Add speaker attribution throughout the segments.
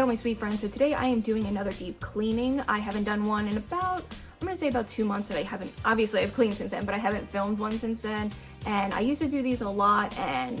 Speaker 1: Hello my sweet friends, so today I am doing another deep cleaning. I haven't done one in about 2 months that I haven't, obviously I've cleaned since then, but I haven't filmed one since then. And I used to do these a lot and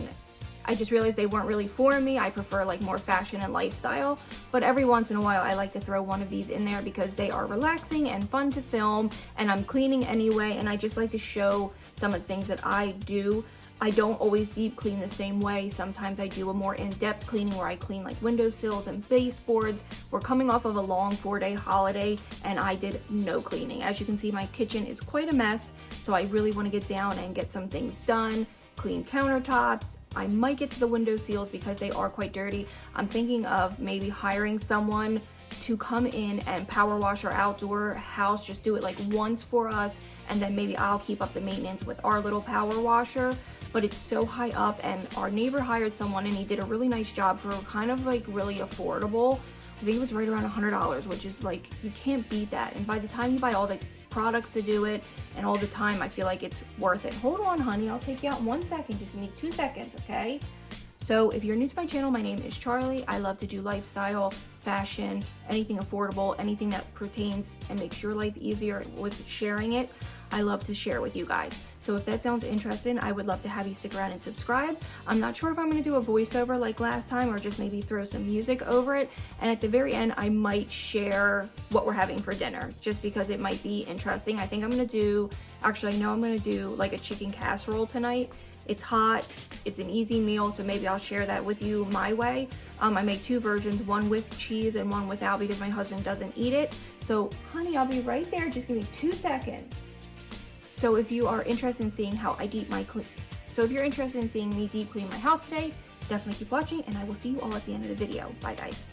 Speaker 1: I just realized they weren't really for me. I prefer like more fashion and lifestyle, but every once in a while I like to throw one of these in there because they are relaxing and fun to film, and I'm cleaning anyway, and I just like to show some of the things that I do. I don't always deep clean the same way. Sometimes I do a more in-depth cleaning where I clean like windowsills and baseboards. We're coming off of a long 4-day holiday and I did no cleaning. As you can see, my kitchen is quite a mess, so I really want to get down and get some things done. Clean countertops. I might get to the window seals because they are quite dirty. I'm thinking of maybe hiring someone to come in and power wash our outdoor house, just do it like once for us, and then maybe I'll keep up the maintenance with our little power washer. But it's so high up, and our neighbor hired someone and he did a really nice job for kind of like really affordable. I think it was right around $100, which is like, you can't beat that. And by the time you buy all the products to do it and all the time, I feel like it's worth it. Hold on, honey, I'll take you out in 1 second. Just give me 2 seconds, okay? So if you're new to my channel, my name is Charlie. I love to do lifestyle, fashion, anything affordable, anything that pertains and makes your life easier with sharing it. I love to share with you guys. So if that sounds interesting, I would love to have you stick around and subscribe. I'm not sure if I'm gonna do a voiceover like last time or just maybe throw some music over it. And at the very end, I might share what we're having for dinner just because it might be interesting. I think I'm gonna do, actually I know I'm gonna do like a chicken casserole tonight. It's hot, it's an easy meal, so maybe I'll share that with you my way. I make 2 versions, one with cheese and one without because my husband doesn't eat it. So honey, I'll be right there, just give me 2 seconds. So if you are interested in seeing how I deep if you're interested in seeing me deep clean my house today, definitely keep watching and I will see you all at the end of the video. Bye guys.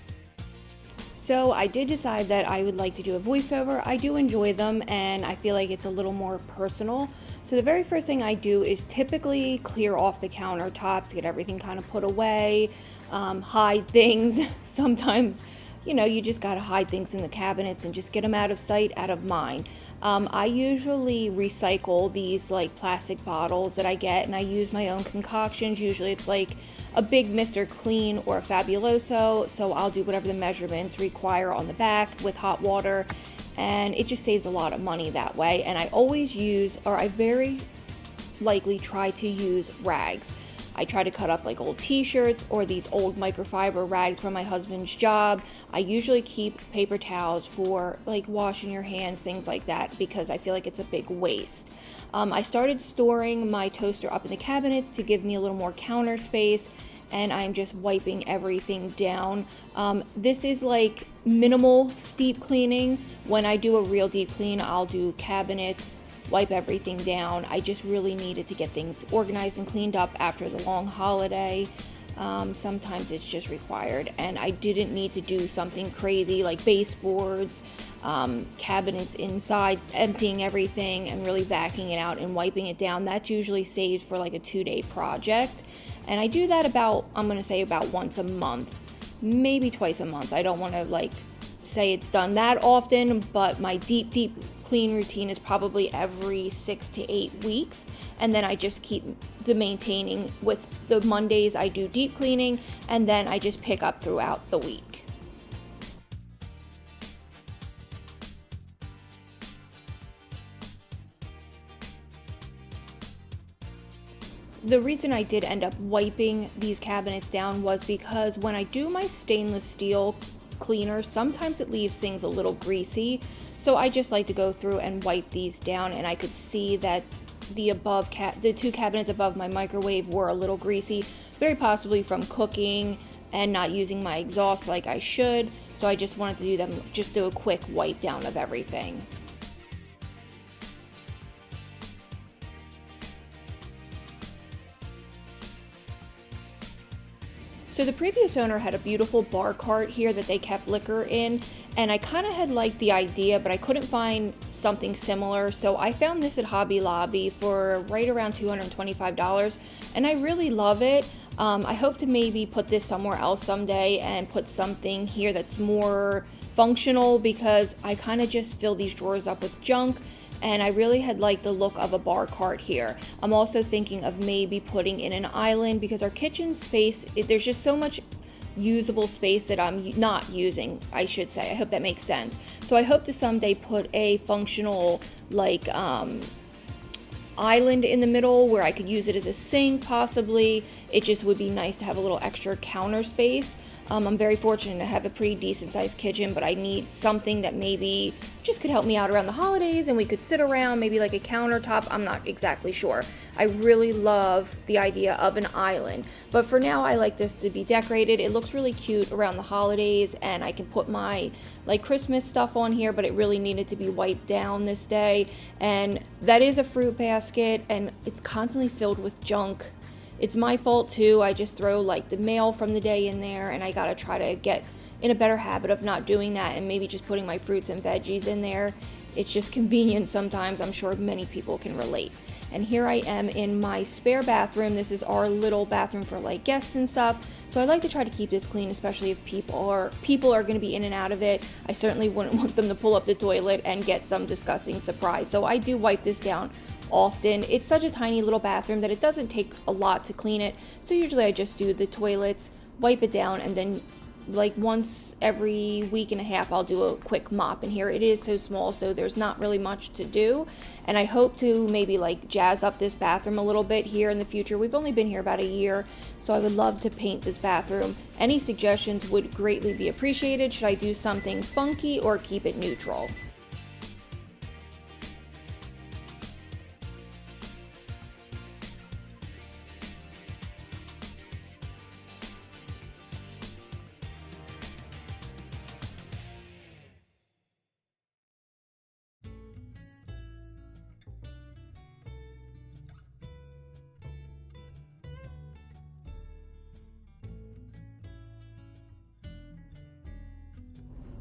Speaker 1: So I did decide that I would like to do a voiceover. I do enjoy them and I feel like it's a little more personal. So the very first thing I do is typically clear off the countertops, get everything kind of put away, hide things. Sometimes, you know, you just gotta hide things in the cabinets and just get them out of sight, out of mind. I usually recycle these like plastic bottles that I get and I use my own concoctions. Usually it's like a big Mr. Clean or a Fabuloso, so I'll do whatever the measurements require on the back with hot water, and it just saves a lot of money that way. And I always use, or I very likely try to use rags. I try to cut up like old t-shirts or these old microfiber rags from my husband's job. I usually keep paper towels for like washing your hands, things like that, because I feel like it's a big waste. I started storing my toaster up in the cabinets to give me a little more counter space, and I'm just wiping everything down. This is like minimal deep cleaning. When I do a real deep clean, I'll do cabinets, wipe everything down. I just really needed to get things organized and cleaned up after the long holiday. Sometimes it's just required, and I didn't need to do something crazy like baseboards, cabinets inside, emptying everything and really backing it out and wiping it down. That's usually saved for like a 2-day project, and I do that about, I'm gonna say about once a month, maybe twice a month. I don't want to like say it's done that often, but my deep clean routine is probably every 6 to 8 weeks, and then I just keep the maintaining. With the Mondays I do deep cleaning, and then I just pick up throughout the week. The reason I did end up wiping these cabinets down was because when I do my stainless steel cleaner, sometimes it leaves things a little greasy, so I just like to go through and wipe these down. And I could see that the 2 cabinets above my microwave were a little greasy, very possibly from cooking and not using my exhaust like I should, so I just wanted to do a quick wipe down of everything. So the previous owner had a beautiful bar cart here that they kept liquor in, and I kind of had liked the idea, but I couldn't find something similar, so I found this at Hobby Lobby for right around $225, and I really love it. I hope to maybe put this somewhere else someday and put something here that's more functional, because I kind of just fill these drawers up with junk, and I really had liked the look of a bar cart here. I'm also thinking of maybe putting in an island, because our kitchen space, there's just so much usable space that I'm not using, I should say. I hope that makes sense. So I hope to someday put a functional like island in the middle where I could use it as a sink possibly. It just would be nice to have a little extra counter space. I'm very fortunate to have a pretty decent sized kitchen, but I need something that maybe just could help me out around the holidays and we could sit around, maybe like a countertop. I'm not exactly sure. I really love the idea of an island, but for now I like this to be decorated. It looks really cute around the holidays, and I can put my like Christmas stuff on here, but it really needed to be wiped down this day. And that is a fruit basket, and it's constantly filled with junk. It's my fault too. I just throw like the mail from the day in there, and I gotta try to get in a better habit of not doing that and maybe just putting my fruits and veggies in there. It's just convenient sometimes. I'm sure many people can relate. And here I am in my spare bathroom. This is our little bathroom for like guests and stuff. So I like to try to keep this clean, especially if people are going to be in and out of it. I certainly wouldn't want them to pull up the toilet and get some disgusting surprise. So I do wipe this down often. It's such a tiny little bathroom that it doesn't take a lot to clean it. So usually I just do the toilets, wipe it down, and then like once every week and a half I'll do a quick mop. And here it is so small, so there's not really much to do. And I hope to maybe like jazz up this bathroom a little bit here in the future. We've only been here about a year, so I would love to paint this bathroom. Any suggestions would greatly be appreciated. Should I do something funky or keep it neutral?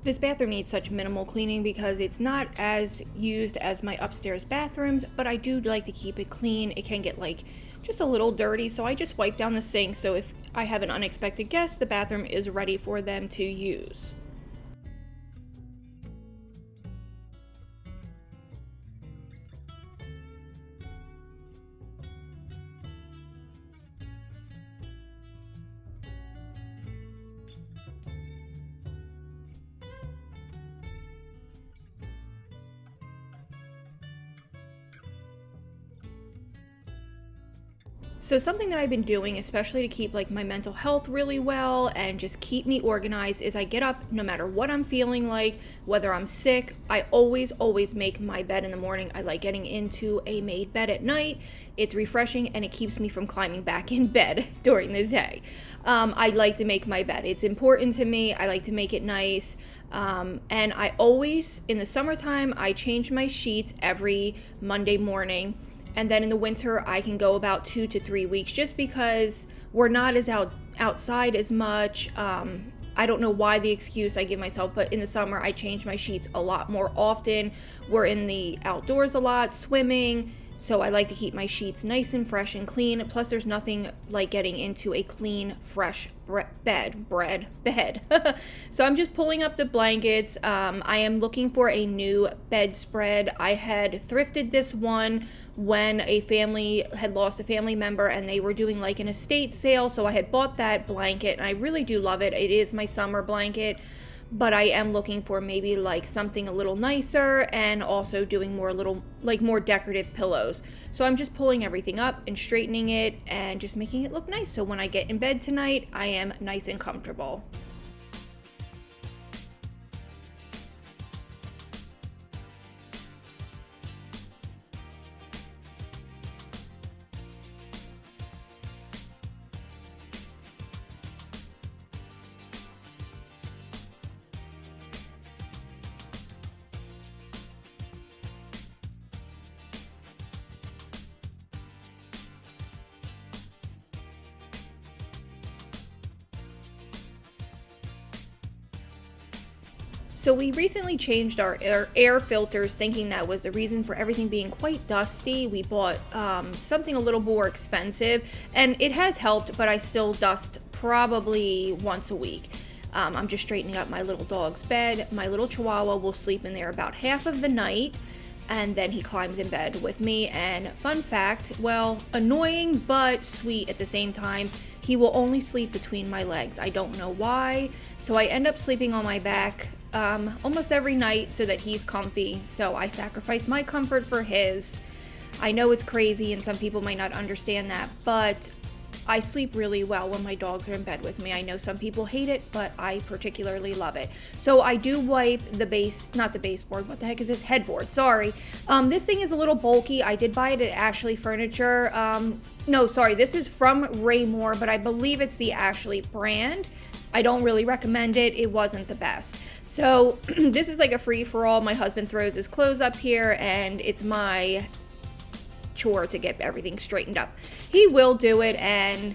Speaker 1: This bathroom needs such minimal cleaning because it's not as used as my upstairs bathrooms, but I do like to keep it clean. It can get like just a little dirty, so I just wipe down the sink, so if I have an unexpected guest, the bathroom is ready for them to use. So something that I've been doing, especially to keep like my mental health really well and just keep me organized, is I get up no matter what I'm feeling like, whether I'm sick. I always make my bed in the morning. I like getting into a made bed at night. It's refreshing and it keeps me from climbing back in bed during the day. I like to make my bed. It's important to me. I like to make it nice. And I always, in the summertime, I change my sheets every Monday morning. And then in the winter, I can go about 2 to 3 weeks just because we're not as outside as much. I don't know why the excuse I give myself, but in the summer, I change my sheets a lot more often. We're in the outdoors a lot, swimming. So I like to keep my sheets nice and fresh and clean. Plus, there's nothing like getting into a clean, fresh bed. So I'm just pulling up the blankets. I am looking for a new bedspread. I had thrifted this one when a family had lost a family member and they were doing like an estate sale. So I had bought that blanket and I really do love it. It is my summer blanket. But I am looking for maybe like something a little nicer and also doing more decorative pillows. So I'm just pulling everything up and straightening it and just making it look nice. So when I get in bed tonight, I am nice and comfortable. So we recently changed our air filters, thinking that was the reason for everything being quite dusty. We bought something a little more expensive, and it has helped, but I still dust probably once a week. I'm just straightening up my little dog's bed. My little Chihuahua will sleep in there about half of the night. and then he climbs in bed with me. And fun fact, well, annoying but sweet at the same time, he will only sleep between my legs. I don't know why, so I end up sleeping on my back almost every night so that he's comfy. So I sacrifice my comfort for his. I know it's crazy and some people might not understand that, but I sleep really well when my dogs are in bed with me. I know some people hate it, but I particularly love it. So I do wipe the not the baseboard, what the heck is this? Headboard, sorry. This thing is a little bulky. I did buy it at Ashley Furniture. No, sorry, this is from Raymore, but I believe it's the Ashley brand. I don't really recommend it. It wasn't the best. So this is like a free-for-all. My husband throws his clothes up here, and it's my chore to get everything straightened up. He will do it, and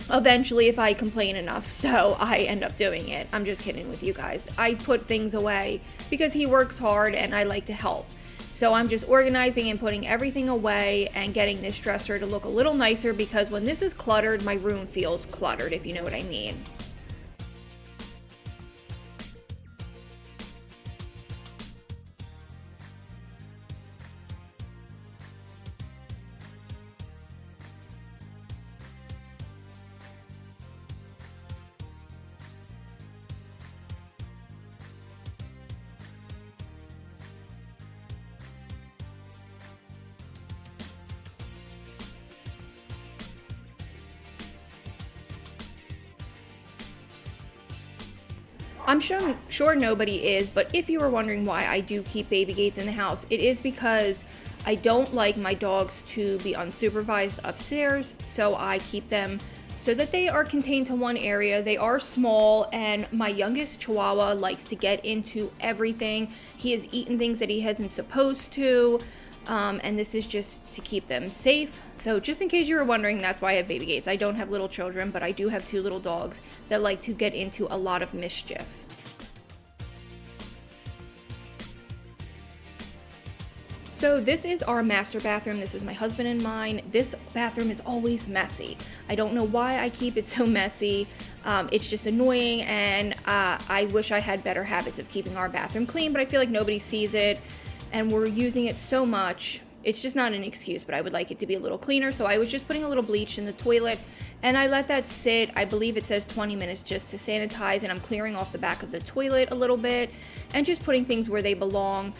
Speaker 1: eventually if I complain enough, so I end up doing it. I'm just kidding with you guys. I put things away because he works hard and I like to help. So I'm just organizing and putting everything away and getting this dresser to look a little nicer, because when this is cluttered, my room feels cluttered, if you know what I mean. I'm sure nobody is, but if you were wondering why I do keep baby gates in the house, it is because I don't like my dogs to be unsupervised upstairs, so I keep them so that they are contained to one area. They are small, and my youngest Chihuahua likes to get into everything. He has eaten things that he hasn't supposed to, and this is just to keep them safe. So just in case you were wondering, that's why I have baby gates. I don't have little children, but I do have 2 little dogs that like to get into a lot of mischief. So this is our master bathroom. This is my husband and mine. This bathroom is always messy. I don't know why I keep it so messy. It's just annoying, and I wish I had better habits of keeping our bathroom clean, but I feel like nobody sees it, and we're using it so much. It's just not an excuse, but I would like it to be a little cleaner. So I was just putting a little bleach in the toilet, and I let that sit. I believe it says 20 minutes just to sanitize, and I'm clearing off the back of the toilet a little bit and just putting things where they belong.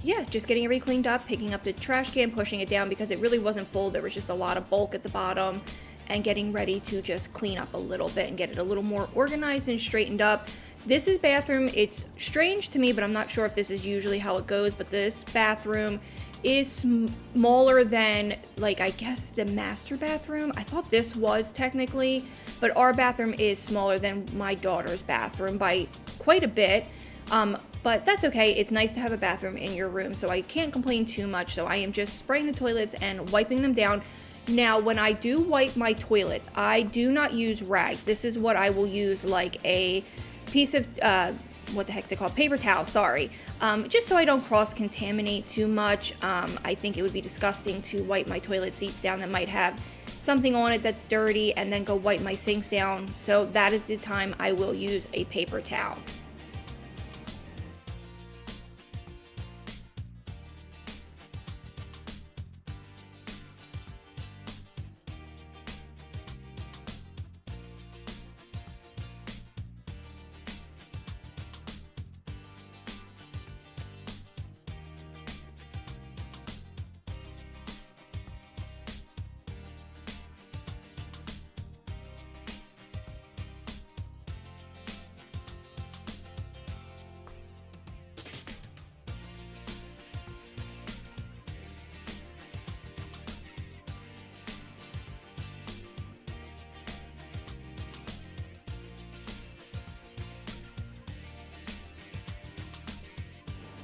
Speaker 1: Yeah, just getting everything cleaned up, picking up the trash can, pushing it down because it really wasn't full. There was just a lot of bulk at the bottom, and getting ready to just clean up a little bit and get it a little more organized and straightened up. This is bathroom. It's strange to me, but I'm not sure if this is usually how it goes, but this bathroom is smaller than, like, I guess the master bathroom. I thought this was technically, but our bathroom is smaller than my daughter's bathroom by quite a bit. But that's okay. It's nice to have a bathroom in your room, so I can't complain too much. So I am just spraying the toilets and wiping them down. Now, when I do wipe my toilets, I do not use rags. This is what I will use, like a piece of, what the heck they call paper towel, sorry. Just so I don't cross-contaminate too much. I think it would be disgusting to wipe my toilet seats down that might have something on it that's dirty and then go wipe my sinks down. So that is the time I will use a paper towel.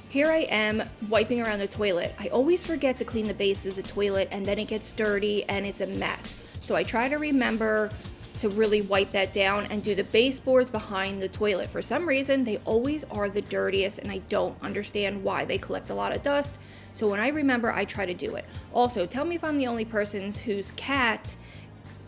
Speaker 1: Here I am wiping around the toilet. I always forget to clean the base of the toilet, and then it gets dirty and it's a mess. So I try to remember to really wipe that down and do the baseboards behind the toilet. For some reason, they always are the dirtiest, and I don't understand why. They collect a lot of dust. So when I remember, I try to do it. Also, tell me if I'm the only person whose cat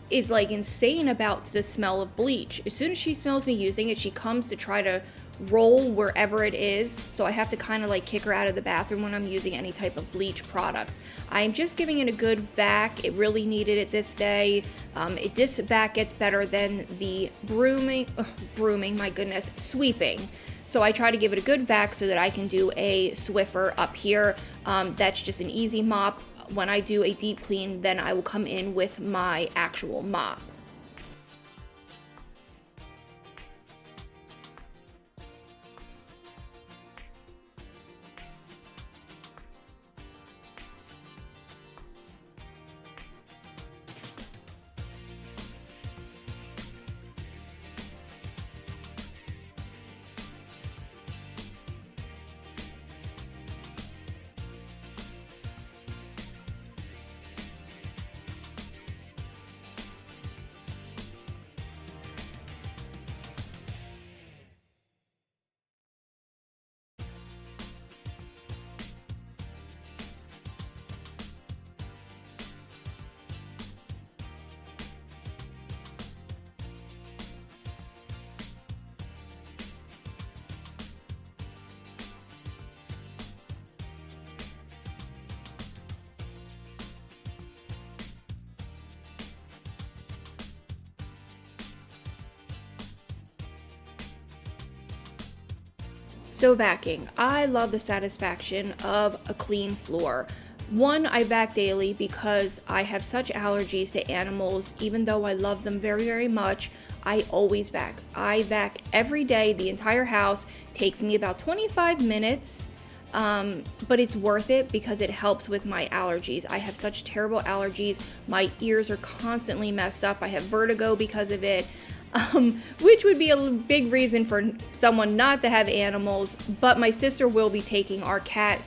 Speaker 1: is like insane about the smell of bleach. As soon as she smells me using it, she comes to try to roll wherever it is. So I have to kind of like kick her out of the bathroom when I'm using any type of bleach products. I'm just giving it a good vac. It really needed it this day. This vac gets better than the brooming, my goodness, sweeping. So I try to give it a good vac so that I can do a Swiffer up here. That's just an easy mop. When I do a deep clean, then I will come in with my actual mop. So vacuuming, I love the satisfaction of a clean floor. One, I vac daily because I have such allergies to animals. Even though I love them very, very much, I always vac. I vac every day. The entire house takes me about 25 minutes, but it's worth it because it helps with my allergies. I have such terrible allergies. My ears are constantly messed up. I have vertigo because of it. Which would be a big reason for someone not to have animals, but my sister will be taking our cat,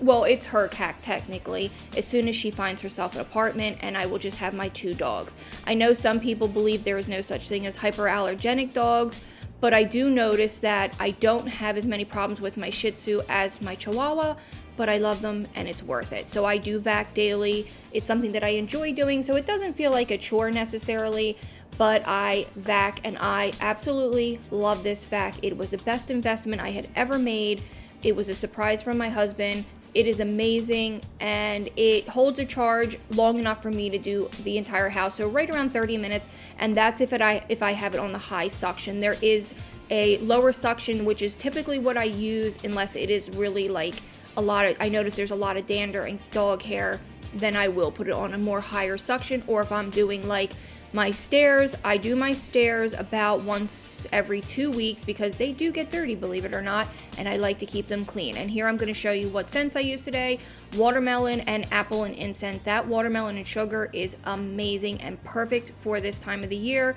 Speaker 1: well, it's her cat technically, as soon as she finds herself an apartment, and I will just have my 2 dogs. I know some people believe there is no such thing as hyperallergenic dogs, but I do notice that I don't have as many problems with my Shih Tzu as my Chihuahua, but I love them and it's worth it. So I do vac daily. It's something that I enjoy doing, so it doesn't feel like a chore necessarily, but I vac and I absolutely love this vac. It was the best investment I had ever made. It was a surprise from my husband. It is amazing and it holds a charge long enough for me to do the entire house. So right around 30 minutes, and that's if I have it on the high suction. There is a lower suction, which is typically what I use unless it is really like I notice there's a lot of dander and dog hair, then I will put it on a more higher suction. Or if I'm doing like my stairs, I do my stairs about once every 2 weeks because they do get dirty, believe it or not, and I like to keep them clean. And here I'm going to show you what scents I use today: watermelon and apple and incense. That watermelon and sugar is amazing and perfect for this time of the year.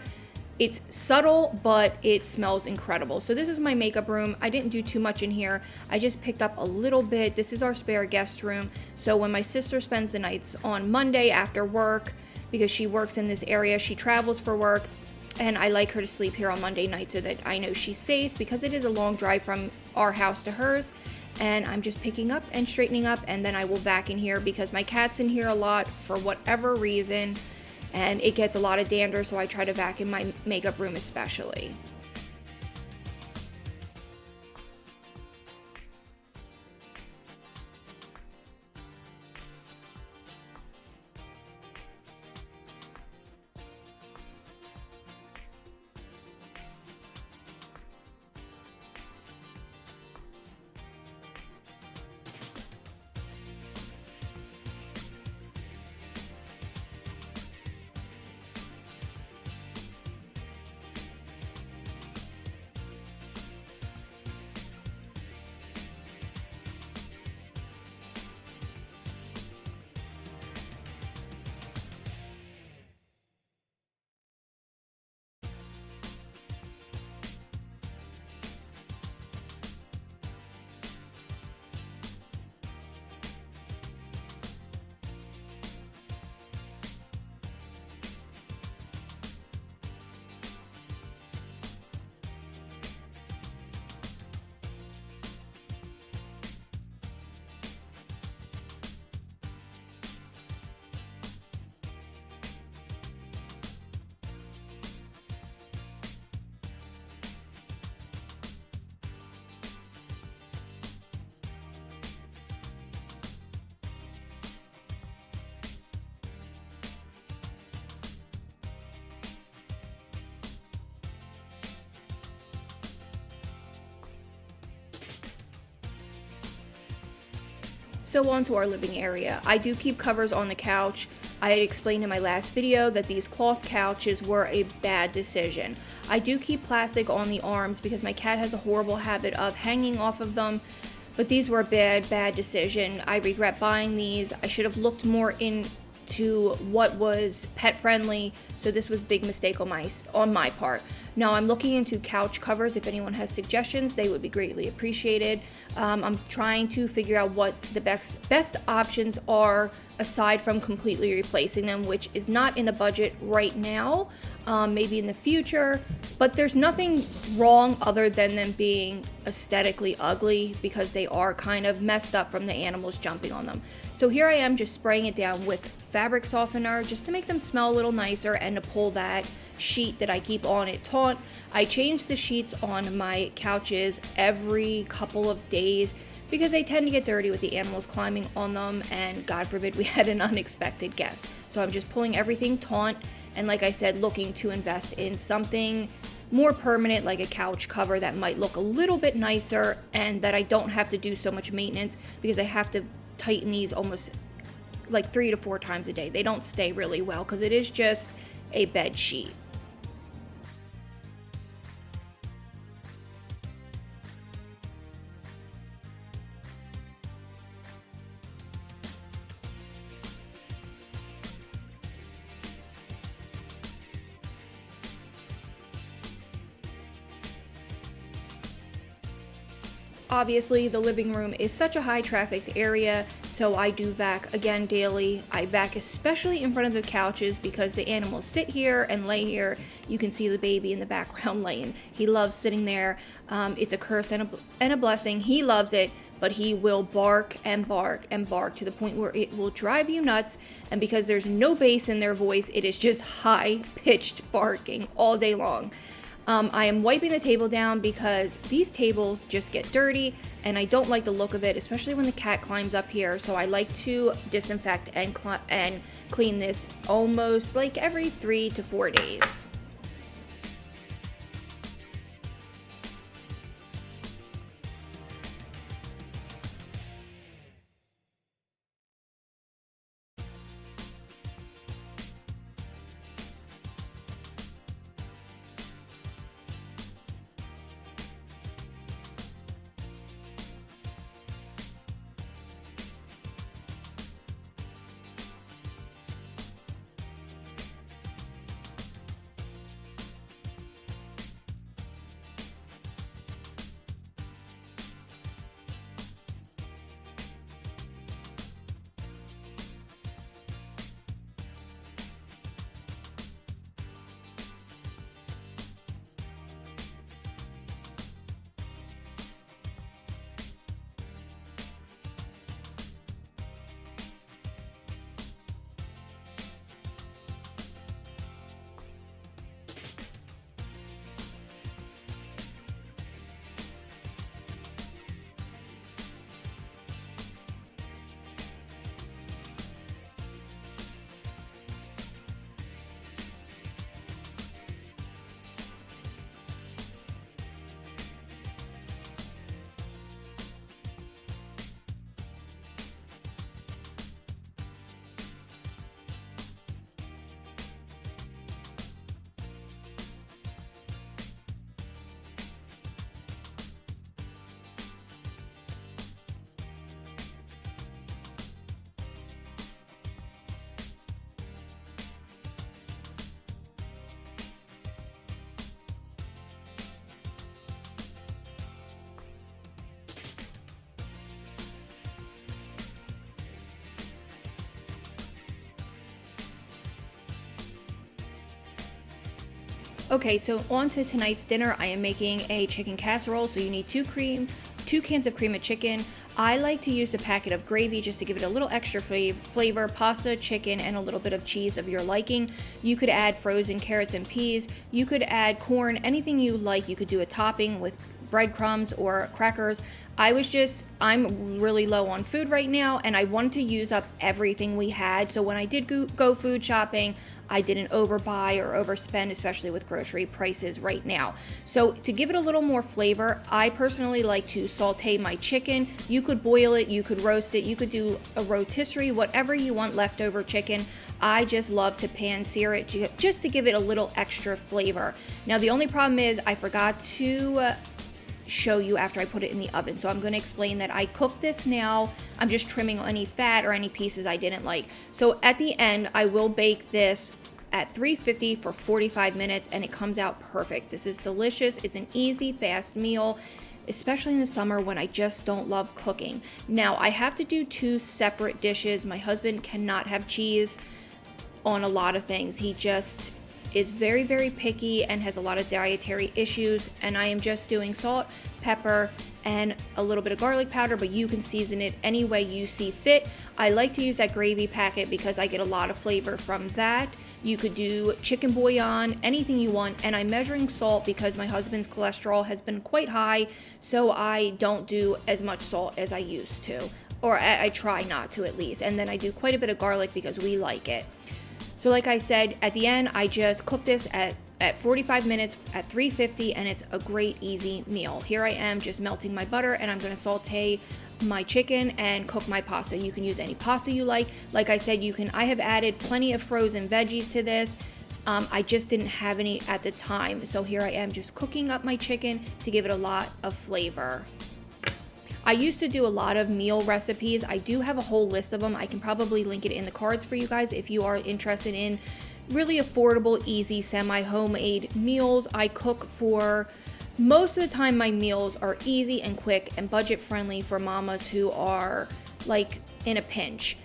Speaker 1: It's subtle, but it smells incredible. So this is my makeup room. I didn't do too much in here. I just picked up a little bit. This is our spare guest room. So when my sister spends the nights on Monday after work, because she works in this area, she travels for work, and I like her to sleep here on Monday night so that I know she's safe, because it is a long drive from our house to hers. And I'm just picking up and straightening up, and then I will vac in here because my cat's in here a lot for whatever reason, and it gets a lot of dander, so I try to vac in my makeup room especially. So on to our living area. I do keep covers on the couch. I had explained in my last video that these cloth couches were a bad decision. I do keep plastic on the arms because my cat has a horrible habit of hanging off of them, but these were a bad decision. I regret buying these. I should have looked more into what was pet friendly, so this was a big mistake on my part. Now I'm looking into couch covers. If anyone has suggestions, they would be greatly appreciated. I'm trying to figure out what the best options are aside from completely replacing them, which is not in the budget right now, maybe in the future, but there's nothing wrong other than them being aesthetically ugly because they are kind of messed up from the animals jumping on them. So here I am just spraying it down with fabric softener just to make them smell a little nicer and to pull that sheet that I keep on it taut. I change the sheets on my couches every couple of days because they tend to get dirty with the animals climbing on them, and God forbid we had an unexpected guest. So I'm just pulling everything taut, and like I said, looking to invest in something more permanent like a couch cover that might look a little bit nicer and that I don't have to do so much maintenance because I have to tighten these almost like 3 to 4 times a day. They don't stay really well because it is just a bed sheet. Obviously, the living room is such a high trafficked area, so I do vac again daily. I vac especially in front of the couches because the animals sit here and lay here. You can see the baby in the background laying. He loves sitting there. It's a curse and a blessing. He loves it, but he will bark and bark and bark to the point where it will drive you nuts. And because there's no bass in their voice, it is just high-pitched barking all day long. I am wiping the table down because these tables just get dirty and I don't like the look of it, especially when the cat climbs up here. So I like to disinfect and clean this almost like every 3 to 4 days. Okay, so on to tonight's dinner. I am making a chicken casserole. So you need 2 cans of cream of chicken. I like to use the packet of gravy just to give it a little extra flavor, pasta, chicken, and a little bit of cheese of your liking. You could add frozen carrots and peas. You could add corn, anything you like. You could do a topping with breadcrumbs or crackers. I'm really low on food right now, and I wanted to use up everything we had. So when I did go food shopping, I didn't overbuy or overspend, especially with grocery prices right now. So to give it a little more flavor, I personally like to saute my chicken. You could boil it, you could roast it, you could do a rotisserie, whatever you want leftover chicken. I just love to pan sear it just to give it a little extra flavor. Now the only problem is I forgot to show you after I put it in the oven. So I'm going to explain that I cook this now. I'm just trimming any fat or any pieces I didn't like. So at the end, I will bake this at 350 for 45 minutes, and it comes out perfect. This is delicious. It's an easy, fast meal, especially in the summer when I just don't love cooking. Now I have to do 2 separate dishes. My husband cannot have cheese on a lot of things. He just is very, very picky and has a lot of dietary issues, and I am just doing salt, pepper, and a little bit of garlic powder, but you can season it any way you see fit. I like to use that gravy packet because I get a lot of flavor from that. You could do chicken bouillon, anything you want, and I'm measuring salt because my husband's cholesterol has been quite high, so I don't do as much salt as I used to, or I try not to at least, and then I do quite a bit of garlic because we like it. So like I said, at the end, I just cook this at 45 minutes at 350, and it's a great, easy meal. Here I am just melting my butter, and I'm going to saute my chicken and cook my pasta. You can use any pasta you like. Like I said, I have added plenty of frozen veggies to this. I just didn't have any at the time. So here I am just cooking up my chicken to give it a lot of flavor. I used to do a lot of meal recipes. I do have a whole list of them. I can probably link it in the cards for you guys if you are interested in really affordable, easy, semi-homemade meals. I cook for most of the time. My meals are easy and quick and budget friendly for mamas who are like in a pinch.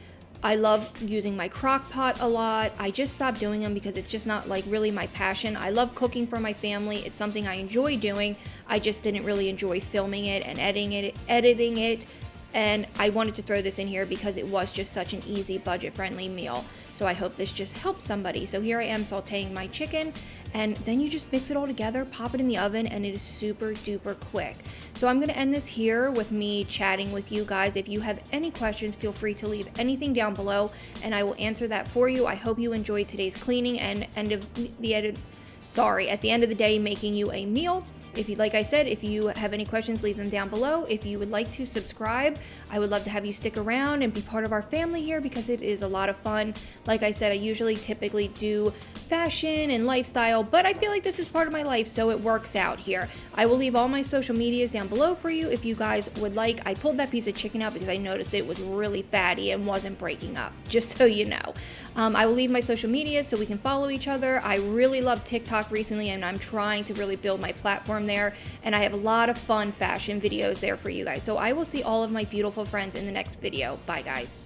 Speaker 1: I love using my crock pot a lot. I just stopped doing them because it's just not like really my passion. I love cooking for my family. It's something I enjoy doing. I just didn't really enjoy filming it and editing it. And I wanted to throw this in here because it was just such an easy, budget-friendly meal. So I hope this just helps somebody. So here I am sauteing my chicken, and then you just mix it all together, pop it in the oven, and it is super duper quick. So I'm going to end this here with me chatting with you guys. If you have any questions, feel free to leave anything down below, and I will answer that for you. I hope you enjoyed today's cleaning and at the end of the day, making you a meal. Like I said, if you have any questions, leave them down below. If you would like to subscribe, I would love to have you stick around and be part of our family here because it is a lot of fun. Like I said, I typically do fashion and lifestyle, but I feel like this is part of my life, so it works out here. I will leave all my social medias down below for you if you guys would like. I pulled that piece of chicken out because I noticed it was really fatty and wasn't breaking up, just so you know. I will leave my social media so we can follow each other. I really love TikTok recently, and I'm trying to really build my platform there, and I have a lot of fun fashion videos there for you guys. So I will see all of my beautiful friends in the next video. Bye guys.